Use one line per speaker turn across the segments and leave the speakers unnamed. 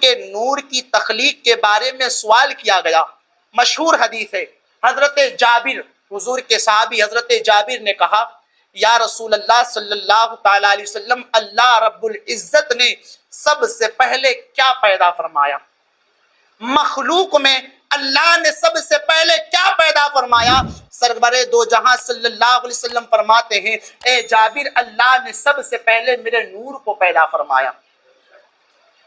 کے نور کی تخلیق کے بارے میں سوال کیا گیا. مشہور حدیث ہے. حضرت جابر، حضور کے صحابی حضرت جابر نے کہا یا رسول اللہ صلی اللہ تعالی علیہ وسلم، اللہ رب العزت نے سب سے پہلے کیا پیدا فرمایا؟ مخلوق میں اللہ نے سب سے پہلے کیا پیدا فرمایا؟ سرور دو جہاں صلی اللہ علیہ وسلم فرماتے ہیں اے جابر، اللہ نے سب سے پہلے میرے نور کو پیدا فرمایا،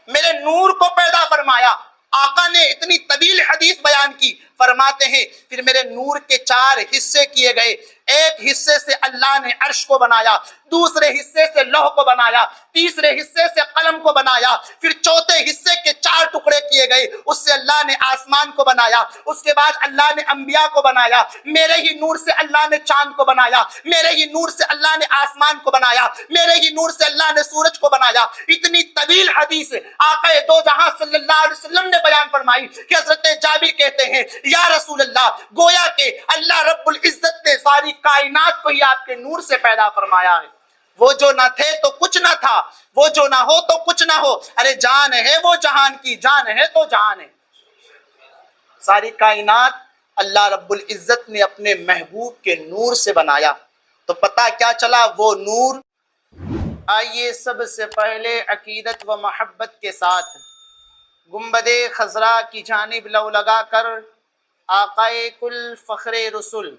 میرے نور کو پیدا فرمایا. آقا نے اتنی طویل حدیث بیان کی. فرماتے ہیں پھر میرے نور کے 4 حصے کیے گئے. ایک حصے سے اللہ نے عرش کو بنایا، دوسرے حصے سے لوح کو بنایا، تیسرے حصے سے قلم کو بنایا، پھر چوتھے حصے کے 4 ٹکڑے کیے گئے، اس سے اللہ نے آسمان کو بنایا. اس کے بعد اللہ نے انبیاء کو بنایا. میرے ہی نور سے اللہ نے چاند کو بنایا، میرے ہی نور سے اللہ نے آسمان کو بنایا، میرے ہی نور سے اللہ نے سورج کو بنایا. اتنی طویل حدیث آقا دو جہاں صلی اللہ علیہ وسلم نے بیان فرمائی کہ حضرت جابر کہتے ہیں یا رسول اللہ، گویا کہ اللہ رب العزت نے ساری کائنات کو ہی آپ کے نور سے پیدا فرمایا ہے. وہ جو نہ تھے تو کچھ نہ تھا، وہ جو نہ ہو تو کچھ نہ ہو. ارے جان ہے وہ جہان کی، جان ہے تو جہان ہے. ساری کائنات اللہ رب العزت نے اپنے محبوب کے نور سے بنایا. تو پتہ کیا چلا؟ وہ نور. آئیے سب سے پہلے عقیدت و محبت کے ساتھ گنبد خضرا کی جانب لو لگا کر آقائے کل فخر رسول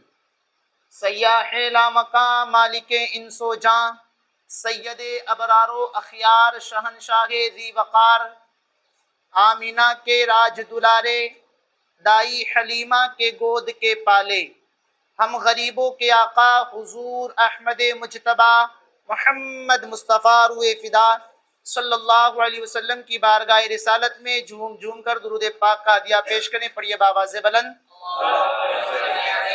سیاح لامقام مالک انس و جاں سید ابرار و اخیار شہنشاہ ذی وقار آمینہ کے راج دلارے دائی حلیمہ کے گود کے پالے ہم غریبوں کے آقا حضور احمد مجتبی محمد مصطفیٰ روئے فدا صلی اللہ علیہ وسلم کی بارگاہ رسالت میں جھوم جھوم کر درود پاک کا ہدیہ پیش کریں. پڑھیے باواز بلند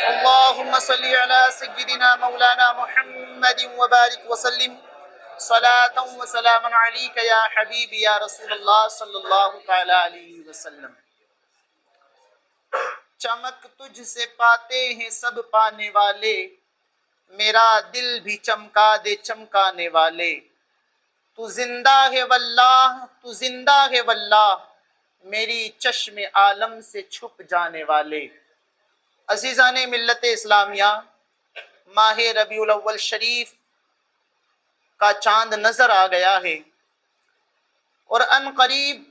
اللہم صلی علی سیدنا مولانا محمد وبارک وسلم صلاة و سلام علیک یا حبیب یا رسول اللہ صلی اللہ تعالی علیہ وسلم. چمک تجھ سے پاتے ہیں سب پانے والے، میرا دل بھی چمکا دے چمکانے والے. تو زندہ ہے واللہ، تو زندہ ہے واللہ، میری چشم عالم سے چھپ جانے والے. عزیزان ملت اسلامیہ، ماہ ربیع الاول شریف کا چاند نظر آ گیا ہے اور ان قریب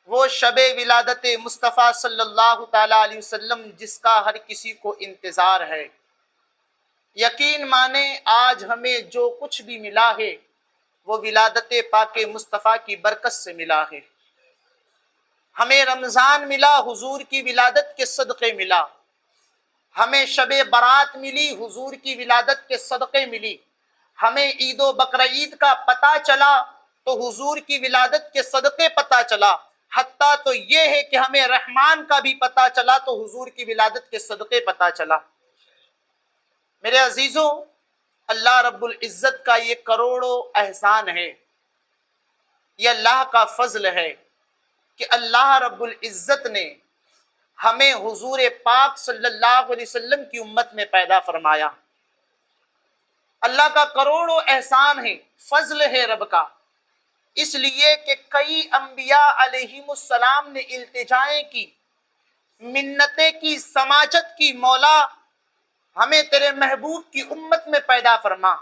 وہ شب ولادت مصطفیٰ صلی اللہ تعالی علیہ وسلم جس کا ہر کسی کو انتظار ہے. یقین مانیں آج ہمیں جو کچھ بھی ملا ہے وہ ولادت پاک مصطفیٰ کی برکت سے ملا ہے. ہمیں رمضان ملا حضور کی ولادت کے صدقے ملا، ہمیں شب برات ملی حضور کی ولادت کے صدقے ملی، ہمیں عید و بقرعید کا پتہ چلا تو حضور کی ولادت کے صدقے پتہ چلا. حتیٰ تو یہ ہے کہ ہمیں رحمان کا بھی پتہ چلا تو حضور کی ولادت کے صدقے پتہ چلا. میرے عزیزوں، اللہ رب العزت کا یہ کروڑوں احسان ہے، یہ اللہ کا فضل ہے کہ اللہ رب العزت نے ہمیں حضور پاک صلی اللہ علیہ وسلم کی امت میں پیدا فرمایا. اللہ کا کروڑوں احسان ہے، فضل ہے رب کا. اس لیے کہ کئی انبیاء علیہم السلام نے التجائیں کی، منتیں کی، سماجت کی، مولا ہمیں تیرے محبوب کی امت میں پیدا فرما،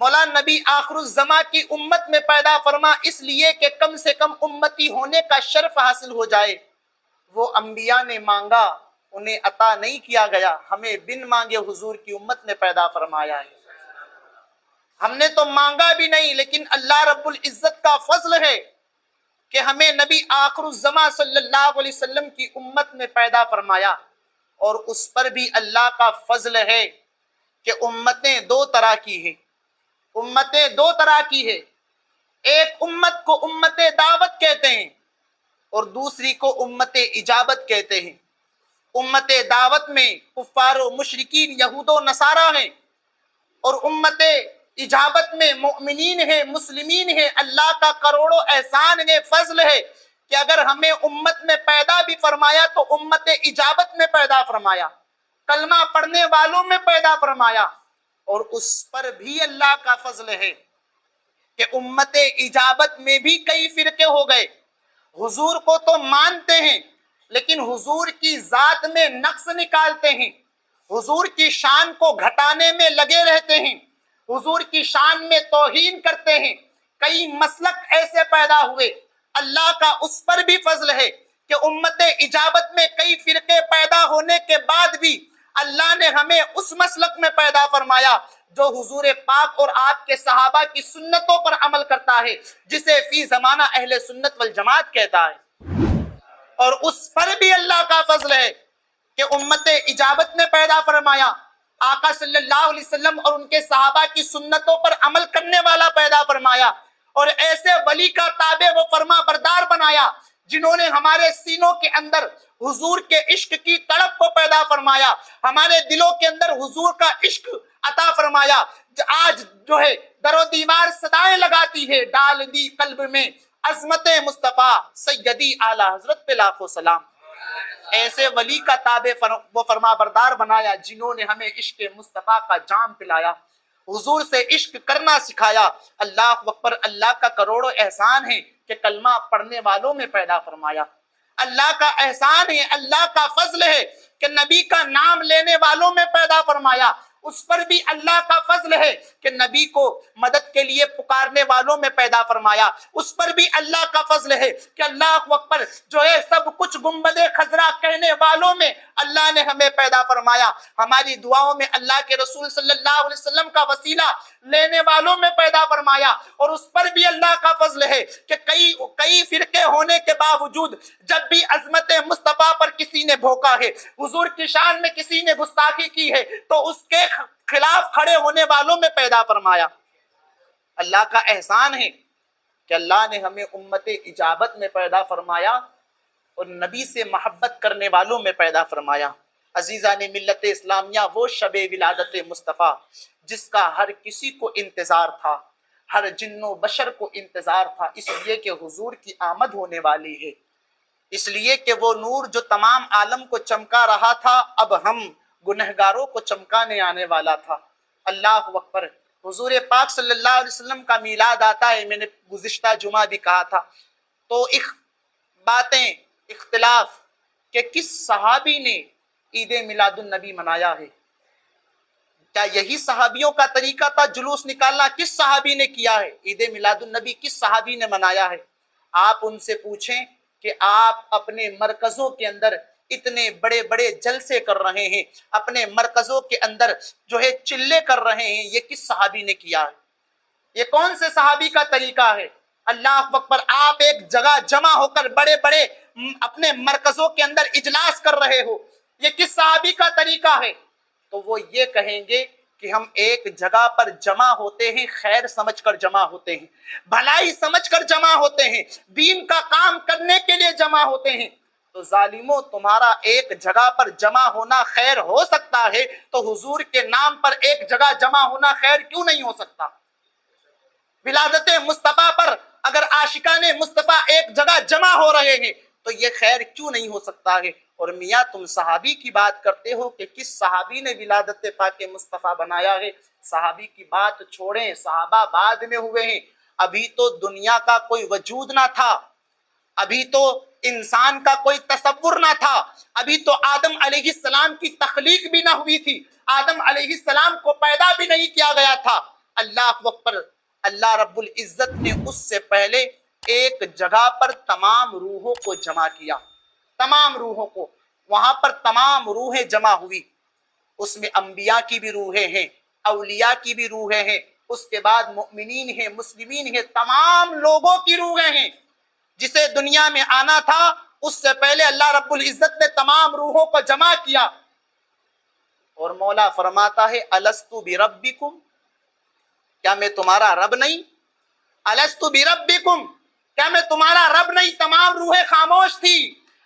مولا نبی آخر الزماں کی امت میں پیدا فرما، اس لیے کہ کم سے کم امتی ہونے کا شرف حاصل ہو جائے. وہ انبیاء نے مانگا، انہیں عطا نہیں کیا گیا، ہمیں بن مانگے حضور کی امت میں پیدا فرمایا ہے. ہم نے تو مانگا بھی نہیں، لیکن اللہ رب العزت کا فضل ہے کہ ہمیں نبی آخر الزماں صلی اللہ علیہ وسلم کی امت میں پیدا فرمایا. اور اس پر بھی اللہ کا فضل ہے کہ امتیں 2 طرح کی ہیں. امتیں 2 طرح کی ہے. ایک امت کو امت دعوت کہتے ہیں اور دوسری کو امت اجابت کہتے ہیں. امت دعوت میں کفار و مشرکین یہود و نصارہ ہیں اور امت اجابت میں مؤمنین ہیں، مسلمین ہیں. اللہ کا کروڑوں احسان ہے، فضل ہے کہ اگر ہمیں امت میں پیدا بھی فرمایا تو امت اجابت میں پیدا فرمایا، کلمہ پڑھنے والوں میں پیدا فرمایا. اور اس پر بھی اللہ کا فضل ہے کہ امت اجابت میں بھی کئی فرقے ہو گئے. حضور کو تو مانتے ہیں لیکن حضور کی ذات میں نقص نکالتے ہیں، حضور کی شان کو گھٹانے میں لگے رہتے ہیں، حضور کی شان میں توہین کرتے ہیں. کئی مسلک ایسے پیدا ہوئے. اللہ کا اس پر بھی فضل ہے کہ امت اجابت میں کئی فرقے پیدا ہونے کے بعد بھی اللہ نے ہمیں اس مسلک میں پیدا فرمایا جو حضور پاک اور آپ کے صحابہ کی سنتوں پر عمل کرتا ہے، جسے فی زمانہ اہل سنت والجماعت کہتا ہے. اور اس پر بھی اللہ کا فضل ہے کہ امت اجابت نے پیدا فرمایا، آقا صلی اللہ علیہ وسلم اور ان کے صحابہ کی سنتوں پر عمل کرنے والا پیدا فرمایا، اور ایسے ولی کا تابع و فرما بردار بنایا جنہوں نے ہمارے سینوں کے اندر حضور کے عشق کی تڑپ کو پیدا فرمایا، ہمارے دلوں کے اندر حضور کا عشق عطا فرمایا. آج جو ہے در و دیوار صدائیں لگاتی ہے، ڈال دی قلب میں عظمت مصطفیٰ سیدی اعلی حضرت پہ لاکھوں سلام. ایسے ولی کا تابع و فرما بردار بنایا جنہوں نے ہمیں عشق مصطفیٰ کا جام پلایا، حضور سے عشق کرنا سکھایا. اللہ اکبر. اللہ کا کروڑوں احسان ہے کہ کلمہ پڑھنے والوں میں پیدا فرمایا. اللہ کا احسان ہے، اللہ کا فضل ہے کہ نبی کا نام لینے والوں میں پیدا فرمایا. اس پر بھی اللہ کا فضل ہے کہ نبی کو مدد کے لیے پکارنے والوں میں پیدا فرمایا. اس پر بھی اللہ کا فضل ہے کہ اللہ اکبر جو ہے سب کچھ گنبد خضرا کہنے والوں میں اللہ نے ہمیں پیدا فرمایا. ہماری دعاؤں میں اللہ کے رسول صلی اللہ علیہ وسلم کا وسیلہ لینے والوں میں پیدا فرمایا. اور اس پر بھی اللہ کا فضل ہے کہ کئی فرقے ہونے کے باوجود جب بھی عظمت مصطفیٰ پر کسی نے بھوکا ہے، حضور کی شان میں کسی نے گستاخی کی ہے، تو اس کے خلاف کھڑے ہونے والوں میں پیدا فرمایا. اللہ کا احسان ہے کہ اللہ نے ہمیں امت اجابت میں پیدا فرمایا اور نبی سے محبت کرنے والوں میں پیدا فرمایا. عزیزان ملت اسلامیہ، وہ شب ولادت مصطفیٰ جس کا ہر کسی کو انتظار تھا، ہر جن و بشر کو انتظار تھا، اس لیے کہ حضور کی آمد ہونے والی ہے، اس لیے کہ وہ نور جو تمام عالم کو چمکا رہا تھا اب ہم گنہگاروں کو چمکانے آنے والا تھا. اللہ اکبر. حضور پاک صلی اللہ علیہ وسلم کا میلاد آتا ہے. میں نے گزشتہ جمعہ بھی کہا تھا تو باتیں اختلاف کہ کس صحابی نے عید میلاد النبی منایا ہے. کیا یہی صحابیوں کا طریقہ تھا جلوس نکالنا؟ کس صحابی نے کیا ہے عید میلاد النبی؟ کس صحابی نے منایا ہے؟ آپ ان سے پوچھیں کہ آپ اپنے مرکزوں کے اندر اتنے بڑے بڑے جلسے کر رہے ہیں، اپنے مرکزوں کے اندر جو ہے چلے کر رہے ہیں، یہ کس صحابی نے کیا ہے؟ یہ کون سے صحابی کا طریقہ ہے؟ اللہ اکبر. آپ ایک جگہ جمع ہو کر بڑے بڑے اپنے مرکزوں کے اندر اجلاس کر رہے ہو، یہ کس صحابی کا طریقہ ہے؟ تو وہ یہ کہیں گے کہ ہم ایک جگہ پر جمع ہوتے ہیں، خیر سمجھ کر جمع ہوتے ہیں، بھلائی سمجھ کر جمع ہوتے ہیں، دین کا کام کرنے کے لیے جمع ہوتے ہیں. تو ظالموں، تمہارا ایک جگہ پر جمع ہونا خیر ہو سکتا ہے تو حضور کے نام پر ایک جگہ جمع ہونا خیر کیوں نہیں ہو سکتا؟ ولادت مصطفیٰ پر اگر عاشقان مصطفیٰ ایک جگہ جمع ہو رہے ہیں تو یہ خیر کیوں نہیں ہو سکتا ہے؟ اور میاں تم صحابی کی بات کرتے ہو کہ کس صحابی نے ولادت پاک مصطفیٰ بنایا ہے. صحابی کی بات چھوڑیں، صحابہ بعد میں ہوئے ہیں. ابھی تو دنیا کا کوئی وجود نہ تھا، ابھی تو انسان کا کوئی تصور نہ تھا، ابھی تو آدم علیہ السلام کی تخلیق بھی نہ ہوئی تھی، آدم علیہ السلام کو پیدا بھی نہیں کیا گیا تھا. اللہ اکبر. اللہ رب العزت نے اس سے پہلے ایک جگہ پر تمام روحوں کو جمع کیا، تمام روحوں کو. وہاں پر تمام روحیں جمع ہوئی، اس میں انبیاء کی بھی روحیں ہیں، اولیاء کی بھی روحیں ہیں، اس کے بعد مؤمنین ہیں، مسلمین ہیں، تمام لوگوں کی روحیں ہیں. جسے دنیا میں آنا تھا اس سے پہلے اللہ رب العزت نے تمام روحوں کو جمع کیا. اور مولا فرماتا ہے الستو بربکم، کیا میں تمہارا رب نہیں؟ الستو بربکم، کیا میں تمہارا رب نہیں؟ تمام روحیں خاموش تھی،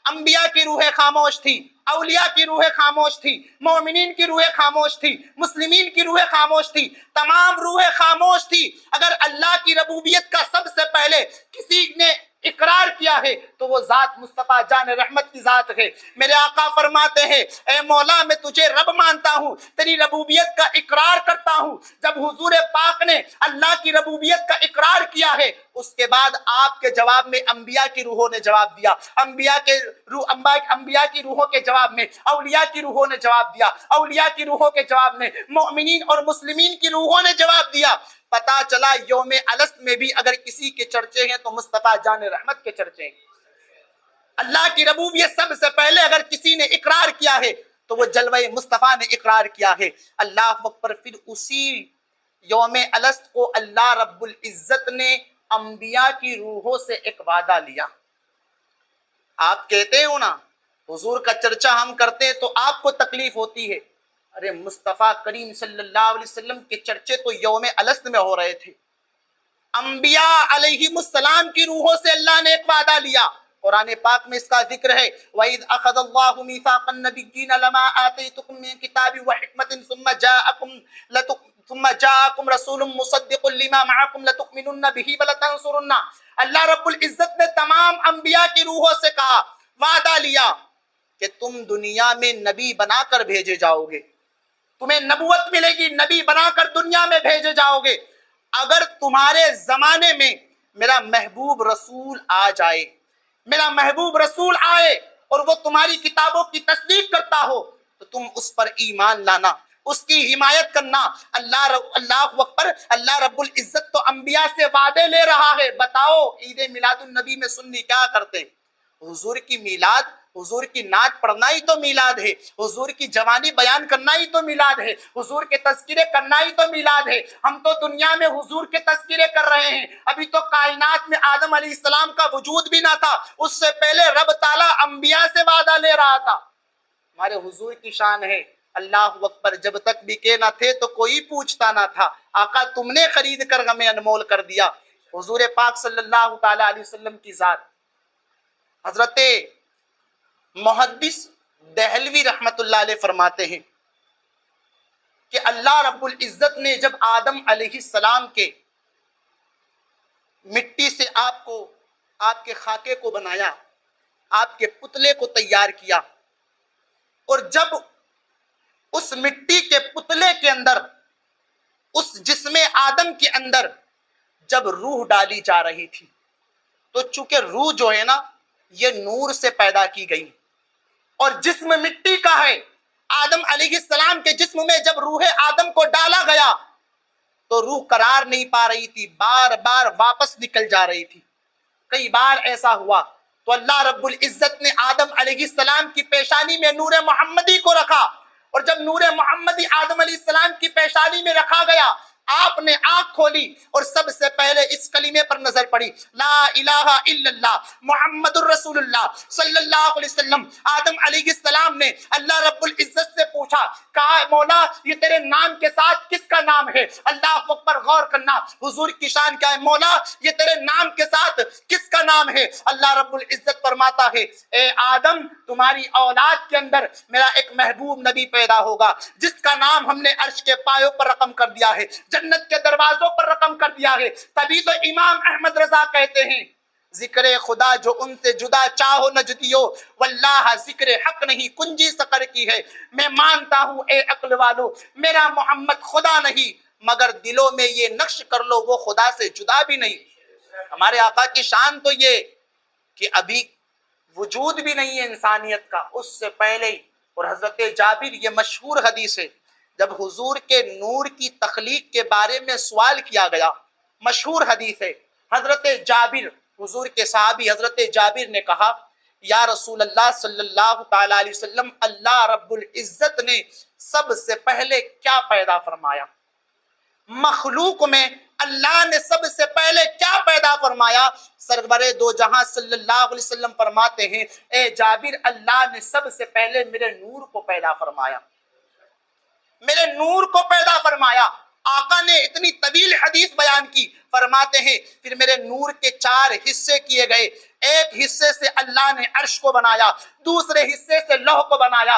انبیاء کی روحیں خاموش تھی، اولیاء کی روحیں خاموش تھی، مومنین کی روحیں خاموش تھی، مسلمین کی روحیں خاموش تھی، تمام روحیں خاموش تھی. اگر اللہ کی ربوبیت کا سب سے پہلے کسی نے اقرار کیا کیا ہے تو وہ ذات مصطفیٰ جان رحمت کی ذات ہے۔ میرے آقا فرماتے ہیں اے مولا میں تجھے رب مانتا ہوں، تیری ربوبیت کا اقرار کرتا ہوں۔ جب حضور پاک نے اللہ کی ربوبیت کا اقرار کیا ہے اس کے بعد آپ کے جواب میں انبیاء کی روحوں نے جواب دیا، انبیاء کی روحوں کے جواب میں اولیاء کی روحوں نے جواب دیا، اولیاء کی روحوں کے جواب میں مؤمنین اور مسلمین کی روحوں نے جواب دیا۔ پتا چلا یوم الست میں بھی اگر کسی کے چرچے ہیں تو مصطفیٰ جان رحمت کے چرچے ہیں۔ اللہ کی ربوبیت سب سے پہلے اگر کسی نے اقرار کیا ہے تو وہ جلوہ مصطفیٰ نے اقرار کیا ہے۔ اللہ اکبر۔ پھر اسی یوم الست کو اللہ رب العزت نے انبیاء کی روحوں سے ایک وعدہ لیا۔ آپ کہتے ہو نا حضور کا چرچا ہم کرتے ہیں تو آپ کو تکلیف ہوتی ہے، ارے مصطفیٰ کریم صلی اللہ علیہ وسلم کے چرچے تو یوم الست میں ہو رہے تھے۔ انبیاء علیہ السلام کی روحوں سے اللہ نے ایک وعدہ لیا، قرآن پاک میں اس کا ذکر ہے وَإِذْ أَخَذَ اللَّهُ مِيثَاقَ النَّبِيِّينَ لَمَا آتَيْتُكُم مِّن كِتَابٍ وَحِكْمَةٍ ثُمَّ جَاءَكُمْ رَسُولٌ مُصَدِّقٌ لِّمَا مَعَكُمْ لَتُؤْمِنُنَّ بِهِ وَلَتَنصُرُنَّهُ۔ اللہ رب العزت نے تمام انبیاء کی روحوں سے کہا، وعدہ لیا کہ تم دنیا میں نبی بنا کر بھیجے جاؤ گے، تمہیں نبوت ملے گی، نبی بنا کر دنیا میں بھیجے جاؤ گے۔ اگر تمہارے زمانے میں میرا محبوب رسول آ جائے، میرا محبوب رسول آئے اور وہ تمہاری کتابوں کی تصدیق کرتا ہو تو تم اس پر ایمان لانا، اس کی حمایت کرنا۔ اللہ اکبر۔ اللہ رب العزت تو انبیاء سے وعدے لے رہا ہے۔ بتاؤ عید میلاد النبی میں سنی کیا کرتے ہیں؟ حضور کی میلاد، حضور کی نعت پڑھنا ہی تو میلاد ہے، حضور کی جوانی بیان کرنا ہی تو میلاد ہے، حضور کے تذکرے کرنا ہی تو میلاد ہے۔ ہم تو دنیا میں حضور کے تذکرے کر رہے ہیں، ابھی تو کائنات میں آدم علیہ السلام کا وجود بھی نہ تھا، اس سے پہلے رب تعالیٰ انبیاء سے وعدہ لے رہا تھا۔ ہمارے حضور کی شان ہے، اللہ اکبر، جب تک بکے نہ تھے تو کوئی پوچھتا نہ تھا، آقا تم نے خرید کر ہمیں انمول کر دیا۔ حضور پاک صلی اللہ تعالیٰ علیہ وسلم کی ذات، حضرت محدث دہلوی رحمت اللہ علیہ فرماتے ہیں کہ اللہ رب العزت نے جب آدم علیہ السلام کے مٹی سے آپ کے خاکے کو بنایا، آپ کے پتلے کو تیار کیا، اور جب اس مٹی کے پتلے کے اندر، اس جسم آدم کے اندر جب روح ڈالی جا رہی تھی تو چونکہ روح جو ہے نا یہ نور سے پیدا کی گئی، اور جسم مٹی کا ہے، آدم علیہ السلام کے جسم میں جب روح آدم کو ڈالا گیا تو روح قرار نہیں پا رہی تھی، بار بار واپس نکل جا رہی تھی۔ کئی بار ایسا ہوا تو اللہ رب العزت نے آدم علیہ السلام کی پیشانی میں نور محمدی کو رکھا، اور جب نور محمدی آدم علیہ السلام کی پیشانی میں رکھا گیا، آپ نے آنکھ کھولی اور سب سے پہلے اس کلمے پر نظر پڑی، لا الہ الا اللہ محمد الرسول اللہ صلی اللہ علیہ وسلم۔ آدم علیہ السلام نے اللہ رب العزت سے پوچھا، کہا مولا یہ تیرے نام کے ساتھ کس کا نام ہے؟ اللہ اکبر، غور کرنا حضور کی شان کیا ہے۔ مولا یہ تیرے نام کے ساتھ کس کا نام ہے؟ اللہ رب العزت فرماتا ہے، اے آدم تمہاری اولاد کے اندر میرا ایک محبوب نبی پیدا ہوگا جس کا نام ہم نے عرش کے پایوں پر رقم کر دیا ہے، جنت کے دروازوں پر رقم کر دیا ہے۔ تبھی تو امام احمد رضا کہتے ہیں، ذکر خدا جو ان سے جدا چاہو نہ جدیو، واللہ ذکر حق نہیں کنجی سقر کی ہے۔ میں مانتا ہوں اے عقل والو میرا محمد خدا نہیں، مگر دلوں میں یہ نقش کر لو وہ خدا سے جدا بھی نہیں۔ ہمارے آقا کی شان تو یہ کہ ابھی وجود بھی نہیں ہے انسانیت کا، اس سے پہلے ہی۔ اور حضرت جابر، یہ مشہور حدیث ہے، جب حضور کے نور کی تخلیق کے بارے میں سوال کیا گیا، مشہور حدیث ہے، حضرت جابر، حضور کے صحابی حضرت جابر نے کہا، یا رسول اللہ صلی اللہ تعالیٰ علیہ وسلم، اللہ رب العزت نے سب سے پہلے کیا پیدا فرمایا؟ مخلوق میں اللہ نے سب سے پہلے کیا پیدا فرمایا؟ سرور دو جہاں صلی اللہ علیہ وسلم فرماتے ہیں، اے جابر اللہ نے سب سے پہلے میرے نور کو پیدا فرمایا، میرے نور کو پیدا فرمایا۔ آقا نے اتنی طویل حدیث بیان کی، فرماتے ہیں پھر میرے نور کے 4 حصے کیے گئے، ایک حصے سے اللہ نے عرش کو بنایا، دوسرے حصے سے لوح کو بنایا،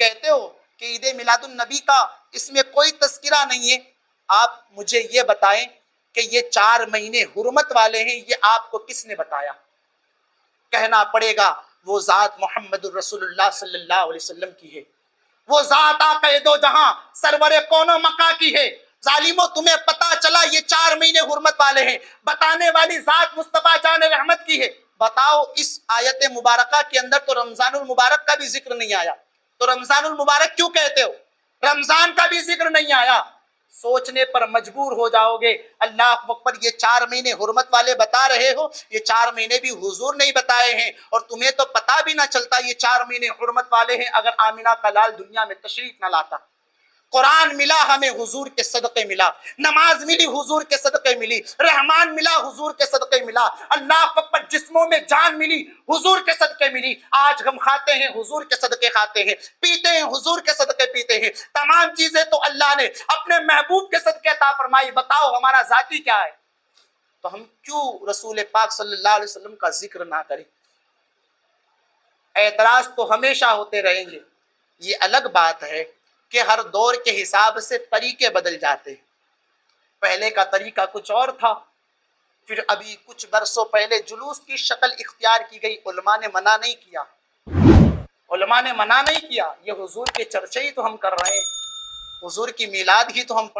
کہتے ہو کہ عید میلاد النبی کا اس میں کوئی تذکرہ نہیں ہے، آپ مجھے یہ بتائیں کہ یہ 4 مہینے حرمت والے ہیں، یہ آپ کو کس نے بتایا؟ کہنا پڑے گا وہ ذات محمد الرسول اللہ صلی اللہ علیہ وسلم کی ہے، وہ ذات آقا دو جہاں سرور کون و مکاں کی ہے۔ ظالموں تمہیں پتا چلا یہ 4 مہینے حرمت والے ہیں، بتانے والی ذات مصطفیٰ جان رحمت کی ہے۔ بتاؤ اس آیت مبارکہ کے اندر تو رمضان المبارک کا بھی ذکر نہیں آیا، تو رمضان المبارک کیوں کہتے ہو؟ رمضان کا بھی ذکر نہیں آیا۔ سوچنے پر مجبور ہو جاؤ گے، اللہ اکبر، یہ 4 مہینے حرمت والے بتا رہے ہو، یہ 4 مہینے بھی حضور نہیں بتائے ہیں، اور تمہیں تو پتا بھی نہ چلتا یہ 4 مہینے حرمت والے ہیں اگر آمینہ کا لال دنیا میں تشریف نہ لاتا۔ قرآن ملا ہمیں حضور کے صدقے ملا، نماز ملی حضور کے صدقے ملی، رحمان ملا حضور کے صدقے ملا، اللہ اکبر، جسموں میں جان ملی حضور کے صدقے ملی۔ آج ہم کھاتے ہیں حضور کے صدقے کھاتے ہیں، پیتے ہیں حضور کے صدقے پیتے ہیں، تمام چیزیں تو اللہ نے اپنے محبوب کے صدقے عطا فرمائی۔ بتاؤ ہمارا ذاتی کیا ہے؟ تو ہم کیوں رسول پاک صلی اللہ علیہ وسلم کا ذکر نہ کریں؟ اعتراض تو ہمیشہ ہوتے رہیں گے۔ یہ الگ بات ہے کہ ہر دور کے حساب سے طریقے بدل جاتے ہیں۔ پہلے کا طریقہ کچھ اور تھا، پھر ابھی کچھ برسوں پہلے جلوس کی شکل اختیار کی گئی، علماء نے منع نہیں کیا، علماء نے منع نہیں کیا، یہ حضور کے چرچے ہی تو ہم کر رہے ہیں، حضور کی میلاد ہی تو ہم